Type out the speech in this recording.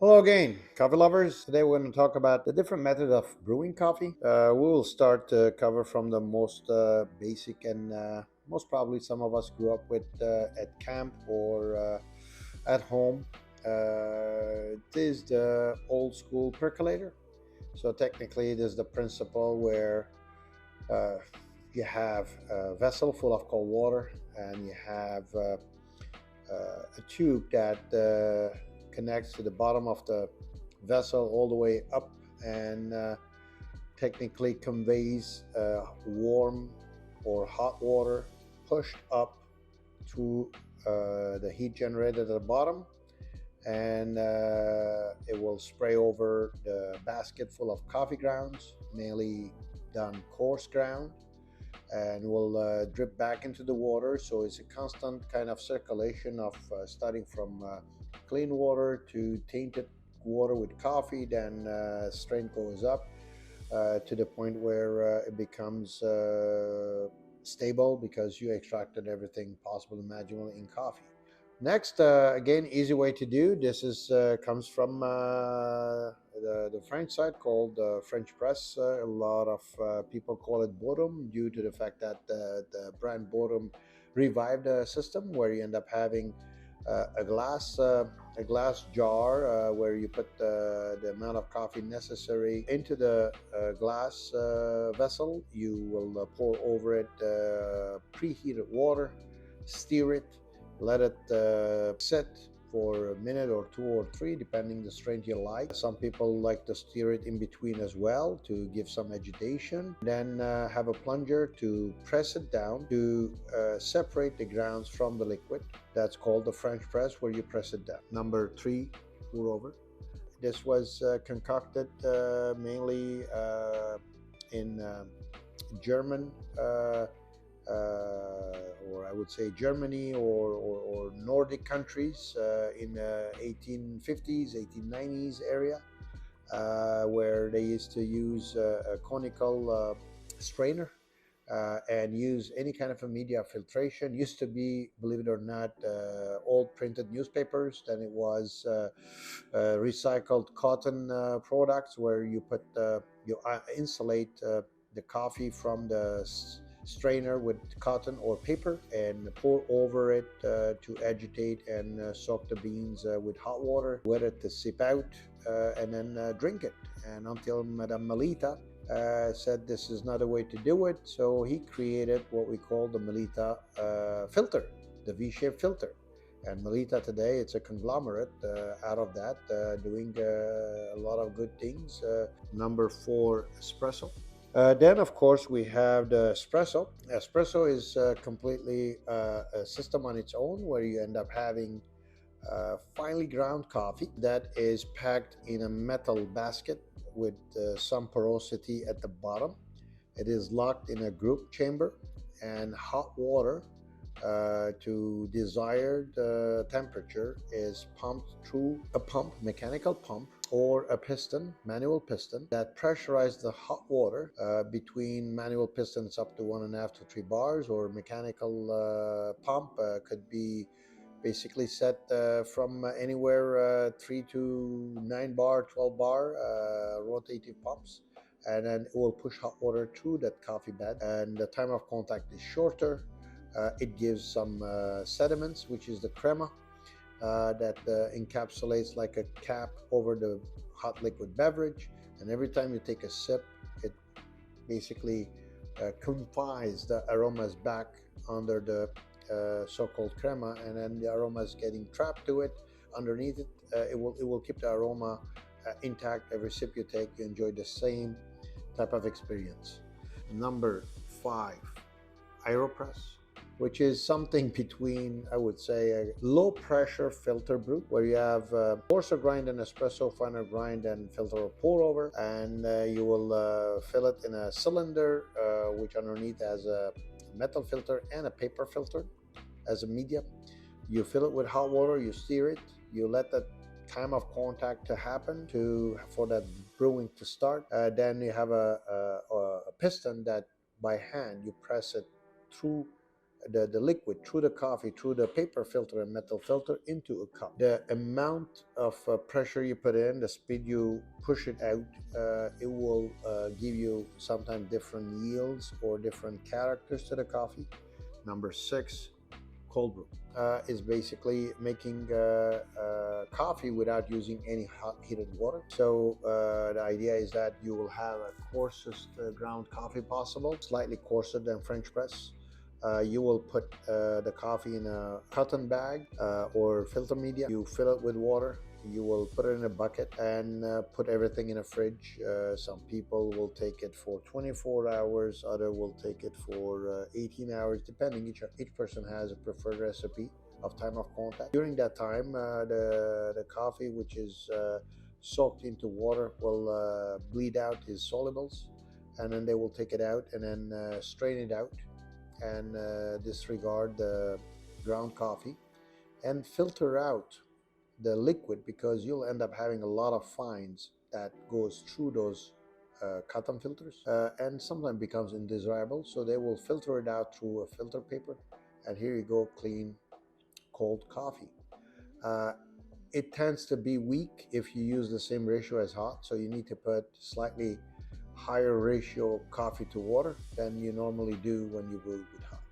Hello again, coffee lovers. Today we're going to talk about the different method of brewing coffee. We will start to cover from the most basic and most probably some of us grew up with at camp or at home. It is the old school percolator. So technically, it is the principle where uh, you have a vessel full of cold water and you have a tube that connects to the bottom of the vessel all the way up and technically conveys warm or hot water pushed up to the heat generated at the bottom, and it will spray over the basket full of coffee grounds, mainly done coarse ground, and will drip back into the water. So it's a constant kind of circulation of starting from clean water to tainted water with coffee. Then strength goes up to the point where it becomes stable because you extracted everything possible and imaginable in coffee. Next, again, easy way to do this is comes from the French side called French press. A lot of people call it Bodum due to the fact that the brand Bodum revived the system where you end up having a glass jar where you put the amount of coffee necessary into the glass vessel. You will pour over it preheated water, stir it, let it sit for a minute or two or three, depending the strength you like. Some people like to stir it in between as well to give some agitation. Then have a plunger to press it down to separate the grounds from the liquid. That's called the French press, where you press it down. Number three, pour over. This was concocted mainly in German or I would say Germany or Nordic countries in 1850s, 1890s area, where they used to use a conical strainer and use any kind of a media filtration. Used to be, believe it or not, old printed newspapers. Then it was recycled cotton products where you insulate the coffee from the strainer with cotton or paper and pour over it to agitate and soak the beans with hot water, let it sip out, and then drink it. And until Madame Melita said this is not a way to do it, so he created what we call the Melita filter, the V-shaped filter. And Melita today, it's a conglomerate out of that, doing a lot of good things. Number four, espresso. Then, of course, we have the espresso. Espresso is completely a system on its own where you end up having finely ground coffee that is packed in a metal basket with some porosity at the bottom. It is locked in a group chamber, and hot water to desired temperature is pumped through a pump, mechanical pump, or a piston, manual piston, that pressurizes the hot water between manual pistons up to 1.5 to 3 bars, or mechanical pump could be basically set from anywhere 3 to 9 bar, 12 bar rotative pumps, and then it will push hot water through that coffee bed, and the time of contact is shorter. It gives some sediments, which is the crema, that encapsulates like a cap over the hot liquid beverage. And every time you take a sip, it basically confines the aromas back under the so-called crema, and then the aroma is getting trapped to it. Underneath it, it will keep the aroma intact. Every sip you take, you enjoy the same type of experience. Number five, Aeropress, which is something between, I would say, a low pressure filter brew, where you have coarser grind and espresso, finer grind and filter or pour over, and you will fill it in a cylinder, which underneath has a metal filter and a paper filter as a medium. You fill it with hot water, you stir it, you let that time of contact to happen for that brewing to start. Then you have a piston that by hand you press it through the liquid through the coffee, through the paper filter and metal filter into a cup. The amount of pressure you put in, the speed you push it out, it will give you sometimes different yields or different characters to the coffee. Number six, cold brew. Is basically making coffee without using any hot heated water. So the idea is that you will have a coarsest ground coffee possible, slightly coarser than French press. You will put the coffee in a cotton bag or filter media. You fill it with water. You will put it in a bucket and put everything in a fridge. Some people will take it for 24 hours, other will take it for 18 hours, depending. Each person has a preferred recipe of time of contact. During that time, the coffee, which is soaked into water, will bleed out its solubles, and then they will take it out and then strain it out and disregard the ground coffee and filter out the liquid, because you'll end up having a lot of fines that goes through those cotton filters and sometimes becomes undesirable. So they will filter it out through a filter paper, and here you go, clean cold coffee. Uh, it tends to be weak if you use the same ratio as hot, so you need to put slightly higher ratio of coffee to water than you normally do when you brew with hot.